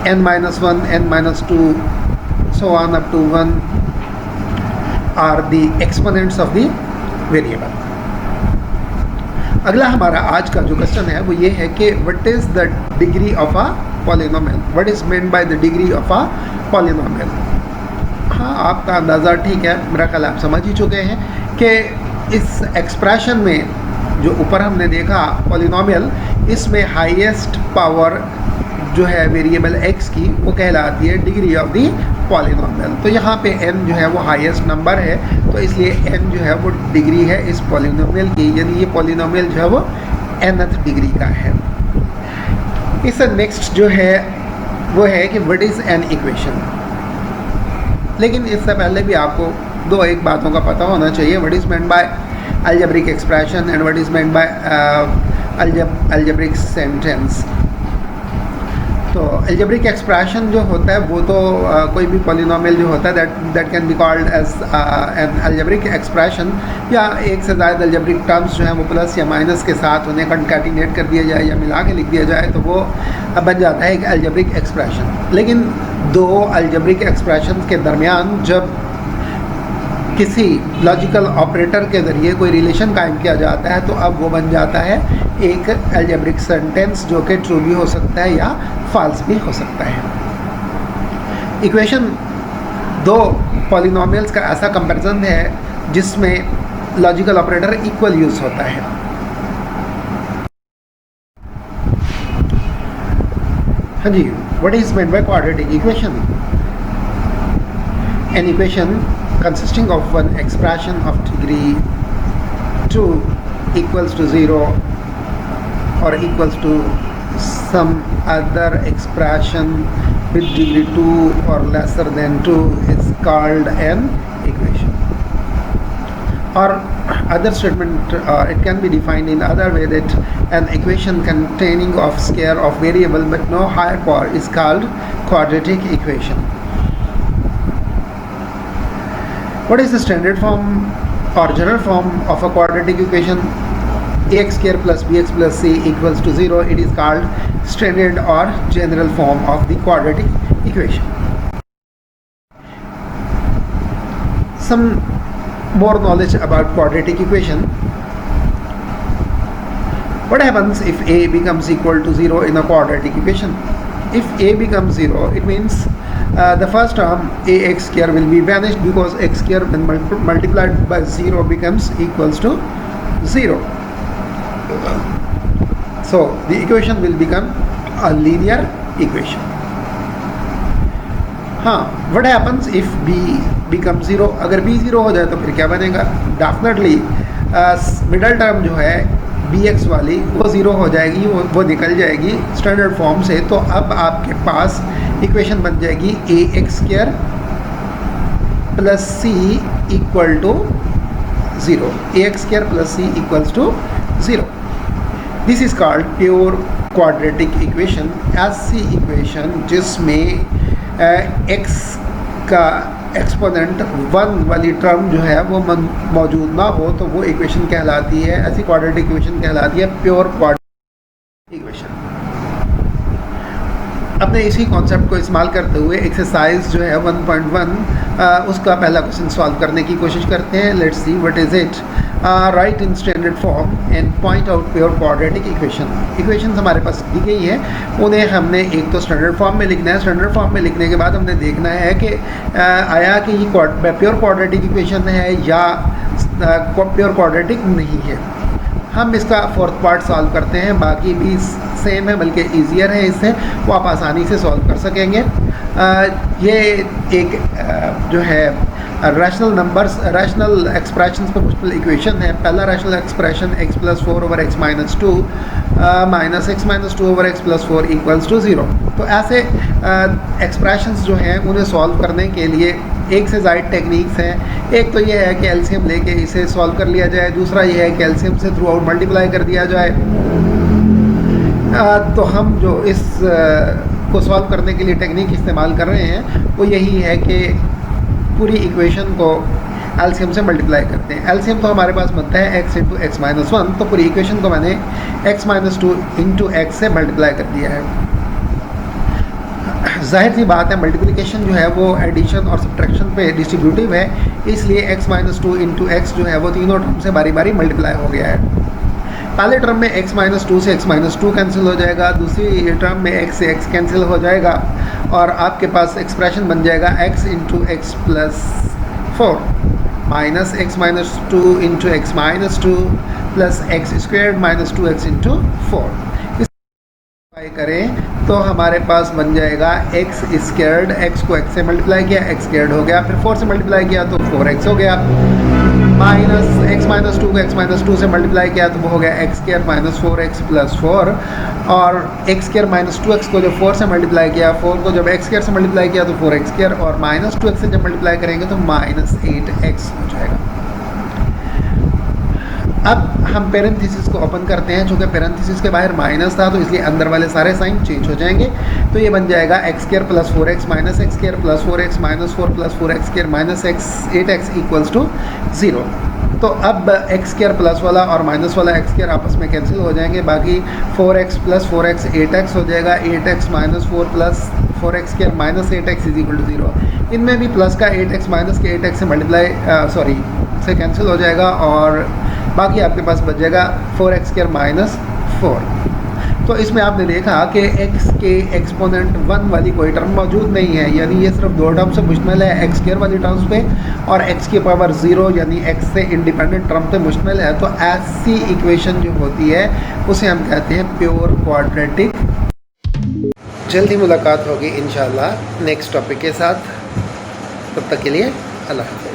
n minus 1, n minus 2, so on up to 1 are the exponents of the variable. अगला हमारा आज का जो क्वेश्चन है वो ये है कि what is the degree of a polynomial, what is meant by the degree of a polynomial. हाँ, आपका अंदाज़ा ठीक है, मेरा ख्याल आप समझ ही चुके हैं कि इस एक्सप्रेशन में जो ऊपर हमने देखा पॉलिनोमियल, इसमें हाईएस्ट पावर जो है वेरिएबल x की वो कहलाती है डिग्री ऑफ दी पॉलिनोमियल. तो यहाँ पे n जो है वो हाईएस्ट नंबर है, तो इसलिए n जो है वो डिग्री है इस पॉलिनोमियल की, यानी ये पॉलिनोमियल जो है वो nth डिग्री का है. इससे नेक्स्ट जो है वो है कि व्हाट इज़ एन इक्वेशन. लेकिन इससे पहले भी आपको दो एक बातों का पता होना चाहिए. What is meant bye algebraic expression and what is meant bye algebraic sentence. तो अलजेब्रिक एक्सप्रेशन जो होता है वो तो कोई भी पॉलिनोमियल जो होता है that can be called as an algebraic expression, या एक से ज़्यादा अलजेब्रिक टर्म्स जो हैं वो प्लस या माइनस के साथ उन्हें कंकैटिनेट कर दिया जाए या मिला के लिख दिया जाए तो वो बन जाता है एक अलजेब्रिक एक्सप्रेशन. लेकिन दो अलजेब्रिक एक्सप्रेशन के दरमियान जब किसी लॉजिकल ऑपरेटर के ज़रिए कोई रिलेशन कायम किया जाता है तो अब वो बन जाता है एक अलजेब्रिक सेंटेंस जो कि ट्रू भी हो सकता है या फॉल्स भी हो सकता है. इक्वेशन दो पॉलिनोमियल्स का ऐसा कंपैरिजन है जिसमें लॉजिकल ऑपरेटर इक्वल यूज़ होता है. हाँ जी, what is meant by quadratic equation. An equation consisting of one expression of degree 2 equals to 0 or equals to some other expression with degree 2 or lesser than 2 is called an equation. Or other statement, it can be defined in other way that an equation containing of square of variable but no higher power is called quadratic equation. What is the standard form or general form of a quadratic equation? Ax square plus bx plus c equals to 0. It is called standard or general form of the quadratic equation. Some more knowledge about quadratic equation. What happens if a becomes equal to 0 in a quadratic equation? If a becomes 0, it means the first term ax square will be vanished because x square when multiplied by 0 becomes equals to 0. So the equation will become a linear equation. हाँ, what happens if b becomes 0? अगर b 0 हो जाए तो फिर क्या बनेगा? Definitely middle term जो है bx वाली वो 0 हो जाएगी, वो निकल जाएगी स्टैंडर्ड फॉर्म से. तो अब आपके पास इक्वेशन बन जाएगी A X square plus C equal to 0. A X square plus C equals to 0. This is called pure quadratic equation. ऐसी इक्वेशन जिसमें एक्स का एक्सपोनेंट 1 वाली टर्म जो है वो मौजूद ना हो तो वो इक्वेशन कहलाती है, ऐसी क्वाड्रेटिक इक्वेशन कहलाती है प्योर क्वाड्रेटिक इक्वेशन. अपने इसी कॉन्सेप्ट को इस्तेमाल करते हुए एक्सरसाइज जो है 1.1 उसका पहला क्वेश्चन सॉल्व करने की कोशिश करते हैं. Let's see what is it. Right in standard form and point out pure quadratic equation. Equations हमारे पास दी गई है, उन्हें हमने एक तो स्टैंडर्ड फॉर्म में लिखना है. स्टैंडर्ड फॉर्म में लिखने के बाद हमने देखना है कि आया कि ये प्योर क्वाड्रेटिक इक्वेशन है या प्योर क्वाड्रेटिक नहीं है. हम इसका फोर्थ पार्ट सॉल्व करते हैं, बाकी भी सेम है बल्कि ईजियर है, इससे वो आप आसानी से सॉल्व कर सकेंगे. ये एक जो है रैशनल नंबर्स, रैशनल एक्सप्रेशंस पे मुश्किल इक्वेशन है. पहला rational expression x plus 4 over x minus 2 minus x minus 2 over x plus 4 equals to 0. तो ऐसे एक्सप्रेशंस जो हैं उन्हें सॉल्व करने के लिए एक से ज़ायद टेक्निक्स हैं. एक तो ये है कि एलसीएम लेके इसे सॉल्व कर लिया जाए, दूसरा ये है कि एलसीएम से थ्रू आउट मल्टीप्लाई कर दिया जाए. तो हम जो इस को सॉल्व करने के लिए टेक्निक इस्तेमाल कर रहे हैं वो यही है कि पूरी इक्वेशन को एलसीएम से मल्टीप्लाई करते हैं. एलसीएम तो हमारे पास बनता है x इंटू एक्स माइनस 1, तो पूरी इक्वेशन को मैंने x माइनस 2 इंटू एक्स से मल्टीप्लाई कर दिया है. जाहिर सी बात है मल्टीप्लिकेशन जो है वो एडिशन और सब्ट्रैक्शन पे डिस्ट्रीब्यूटिव है, इसलिए x minus two into x जो है वो तीनों टर्म से बारी बारी मल्टीप्लाई हो गया है। पहले टर्म में x माइनस टू से x माइनस टू कैंसिल हो जाएगा, दूसरी टर्म में x से x कैंसिल हो जाएगा और आपके पास एक्सप्रेशन बन जाएगा x into x plus four minus x minus two into x minus two plus x square minus two x into four. करें तो हमारे पास बन जाएगा एक्स स्क्वेयर्ड, एक्स को एक्स से मल्टीप्लाई किया एक्स स्क्वेयर्ड हो गया, फिर 4 से मल्टीप्लाई किया तो 4x हो गया, माइनस एक्स माइनस टू को एक्स माइनस टू से मल्टीप्लाई किया तो वो हो गया x square minus 4x plus 4, और एक्स स्क्वेयर माइनस 2x को जब 4 से मल्टीप्लाई किया, 4 को जब एक्स स्क्वेयर से मल्टीप्लाई किया तो 4x स्क्वेयर, और माइनस 2x से जब मल्टीप्लाई करेंगे तो माइनस 8x हो जाएगा। अब हम पेरेंथेसिस को ओपन करते हैं, चूँकि पेरेंथेसिस के बाहर माइनस था तो इसलिए अंदर वाले सारे साइन चेंज हो जाएंगे, तो ये बन जाएगा x square plus 4x minus x square plus 4x minus 4 plus 4x square minus 8x equals to 0। तो अब एक्स स्क्वेयर प्लस वाला और माइनस वाला एक्स स्क्वेयर आपस में कैंसिल हो जाएंगे, बाकी 4x प्लस 4x 8x हो जाएगा, 8x minus 4 plus 4x square minus 8x is equal to 0। इनमें भी प्लस का 8x माइनस के 8x से मल्टीप्लाई से कैंसिल हो जाएगा और बाकी आपके पास बच जाएगा 4x स्क्वायर माइनस 4। तो इसमें आपने देखा कि x के एक्सपोनेंट 1 वाली कोई टर्म मौजूद नहीं है, यानी ये सिर्फ दो टर्म से मुश्तमिल है, x स्क्वायर वाली टर्म्स पे और x की पावर 0 यानी x से इंडिपेंडेंट टर्म पे मुश्तमिल है। तो ऐसी इक्वेशन जो होती है उसे हम कहते हैं प्योर क्वाड्रेटिक। जल्दी मुलाकात होगी इंशाल्लाह नेक्स्ट टॉपिक के साथ, तब तक के लिए अल्लाह हाफ़िज़।